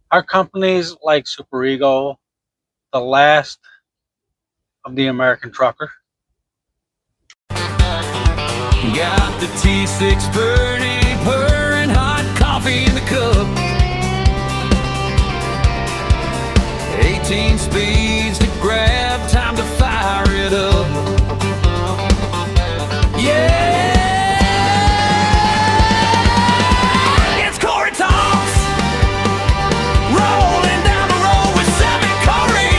Are companies like SuperEgo the last of the American trucker? Got the T630 purring, hot coffee in the cup. 18 speeds to grab, time to fire it up. Yeah, it's Corey Talks, rolling down the road with Semicorey.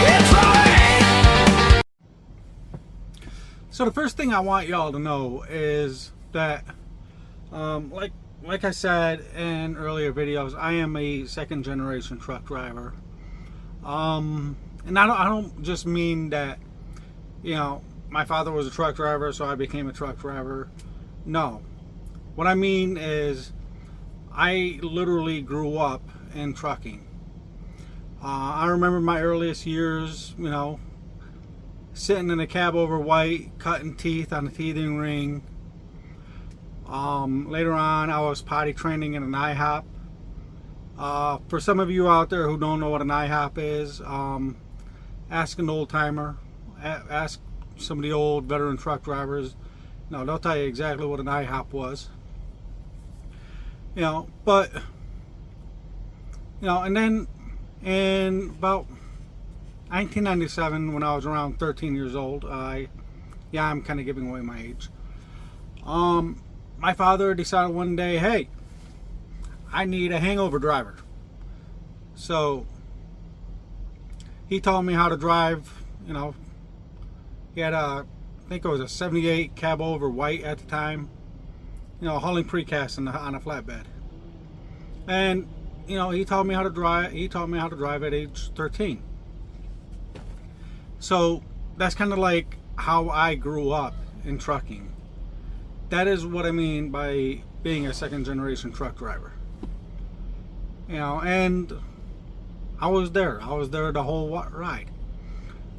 It's right. So the first thing I want y'all to know is that, like I said in earlier videos, I am a second generation truck driver. And I don't just mean that, my father was a truck driver, so I became a truck driver. No. What I mean is I literally grew up in trucking. I remember my earliest years, sitting in a cab over white, cutting teeth on a teething ring. Later on, I was potty training in an IHOP. For some of you out there who don't know what an IHOP is, ask an old timer, ask some of the old veteran truck drivers. No, they'll tell you exactly what an IHOP was. But and then in about 1997, when I was around 13 years old, I'm kind of giving away my age. My father decided one day, hey, I need a hangover driver. So he taught me how to drive. He had I think it was a 78 cab over white at the time, hauling precast on a flatbed. And he taught me how to drive. He taught me how to drive at age 13. So that's kind of like how I grew up in trucking. That is what I mean by being a second generation truck driver. And I was there the whole ride.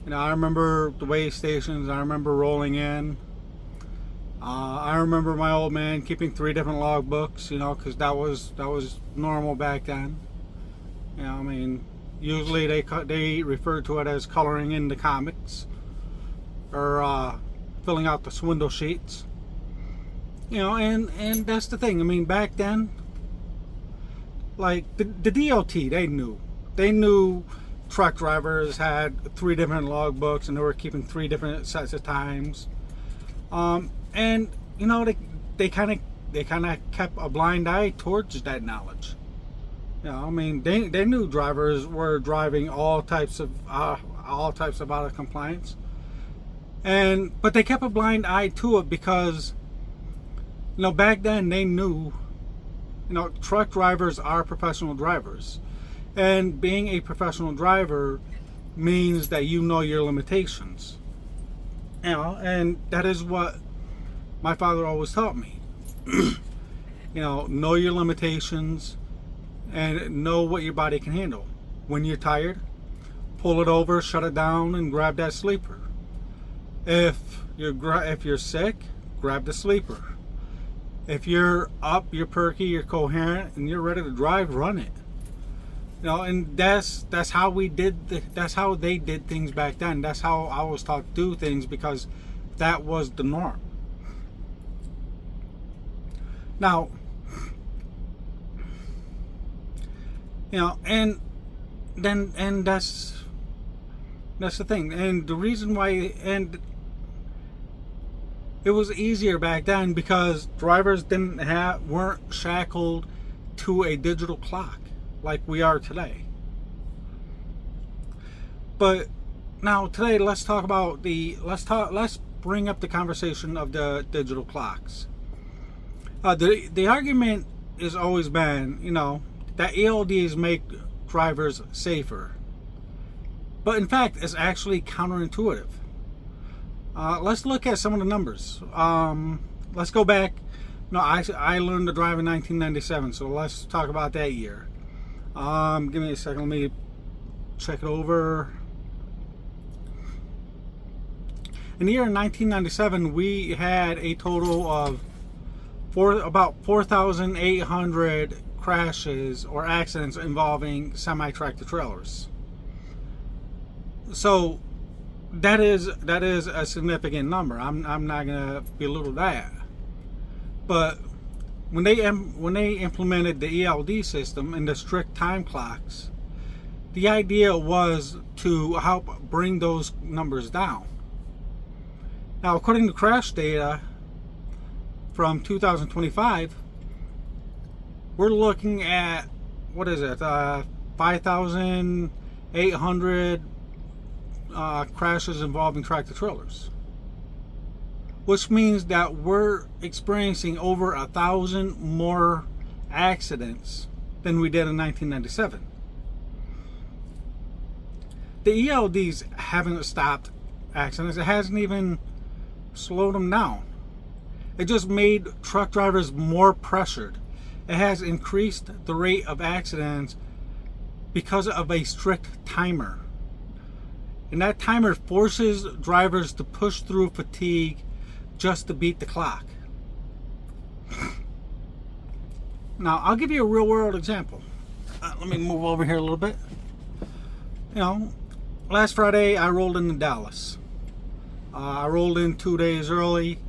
I remember the weigh stations. I remember rolling in. I remember my old man keeping 3 different logbooks, because that was normal back then. Usually they refer to it as coloring in the comics, or filling out the swindle sheets. And that's the thing. Back then, like the DOT, they knew truck drivers had 3 different logbooks, and they were keeping 3 different sets of times. And they kind of kept a blind eye towards that knowledge. They knew drivers were driving all types of out of compliance, but they kept a blind eye to it because back then they knew truck drivers are professional drivers, and being a professional driver means that you know your limitations. And that is what my father always taught me. Know your limitations and know what your body can handle. When you're tired, pull it over, shut it down, and grab that sleeper. If you're sick, grab the sleeper. If you're up, you're perky, you're coherent, and you're ready to drive, run it. And that's how that's how they did things back then. That's how I was taught to do things, because that was the norm. Now, and that's the thing. And the reason why, and it was easier back then because drivers weren't shackled to a digital clock like we are today. But now today, let's bring up the conversation of the digital clocks. The argument has always been, that ELDs make drivers safer. But in fact, it's actually counterintuitive. Let's look at some of the numbers. Let's go back. I learned to drive in 1997, so let's talk about that year. Give me a second. Let me check it over. In the year 1997, we had a total of about 4,800 crashes or accidents involving semi-tractor trailers. So that is a significant number. I'm not gonna belittle that. But when they implemented the ELD system and the strict time clocks, the idea was to help bring those numbers down. Now, according to crash data from 2025, we're looking at, what is it, 5,800 crashes involving tractor trailers, which means that we're experiencing over 1,000 more accidents than we did in 1997. The ELDs haven't stopped accidents. It hasn't even slowed them down. It just made truck drivers more pressured. It has increased the rate of accidents because of a strict timer. And that timer forces drivers to push through fatigue just to beat the clock. Now, I'll give you a real world example. Let me move over here a little bit. You know, last Friday I rolled into Dallas. I rolled in 2 days early.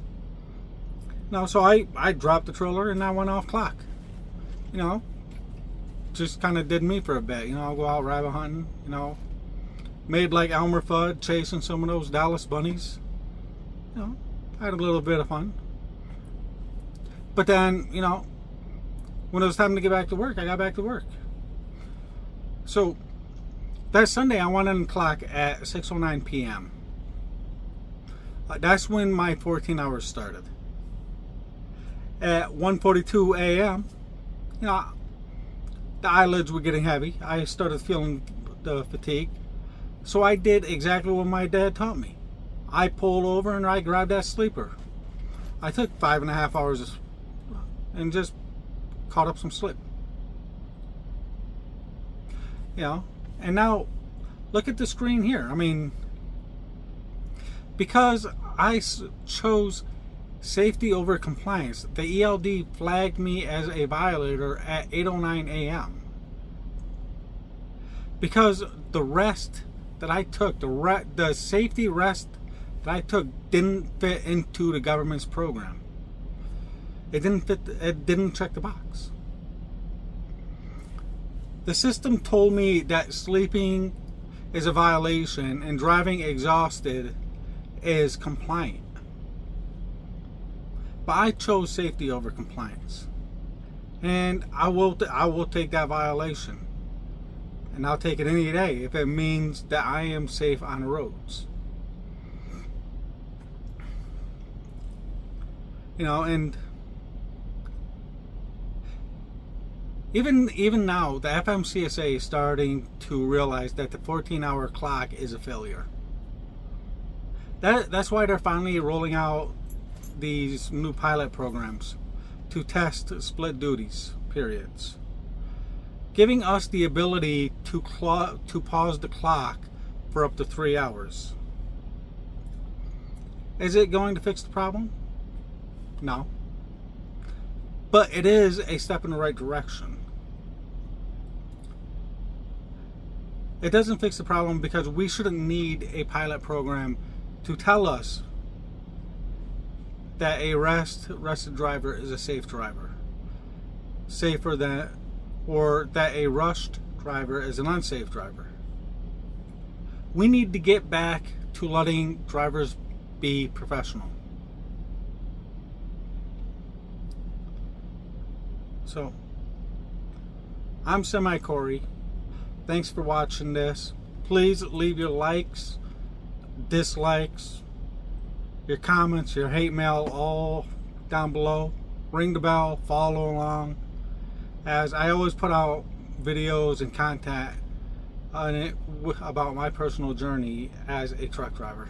No, so I dropped the trailer and I went off clock. You know, just kind of did me for a bit. You know, I'll go out rabbit hunting. You know, made like Elmer Fudd chasing some of those Dallas bunnies. You know, I had a little bit of fun. But then, you know, when it was time to get back to work, I got back to work. So that Sunday, I went on the clock at 6:09 p.m. That's when my 14 hours started. At 1:42 a.m., you know, the eyelids were getting heavy. I started feeling the fatigue. So I did exactly what my dad taught me. I pulled over and I grabbed that sleeper. I took 5.5 hours and just caught up some sleep. You know, and now look at the screen here. I mean, because I chose safety over compliance, the ELD flagged me as a violator at 8:09 a.m. Because the rest that I took, the safety rest that I took, didn't fit into the government's program. It didn't fit. It didn't check the box. The system told me that sleeping is a violation and driving exhausted is compliant. But I chose safety over compliance, and I will take that violation, and I'll take it any day if it means that I am safe on the roads. You know, and even now, the FMCSA is starting to realize that the 14-hour clock is a failure. That's why they're finally rolling out these new pilot programs to test split duties periods, giving us the ability to pause the clock for up to 3 hours. Is it going to fix the problem? No. But it is a step in the right direction. It doesn't fix the problem because we shouldn't need a pilot program to tell us that a rested driver is a safe driver, safer than, or that a rushed driver is an unsafe driver. We need to get back to letting drivers be professional. So, I'm Semicorey. Thanks for watching this. Please leave your likes, dislikes, your comments, your hate mail, all down below. Ring the bell, follow along, as I always put out videos and content on it about my personal journey as a truck driver.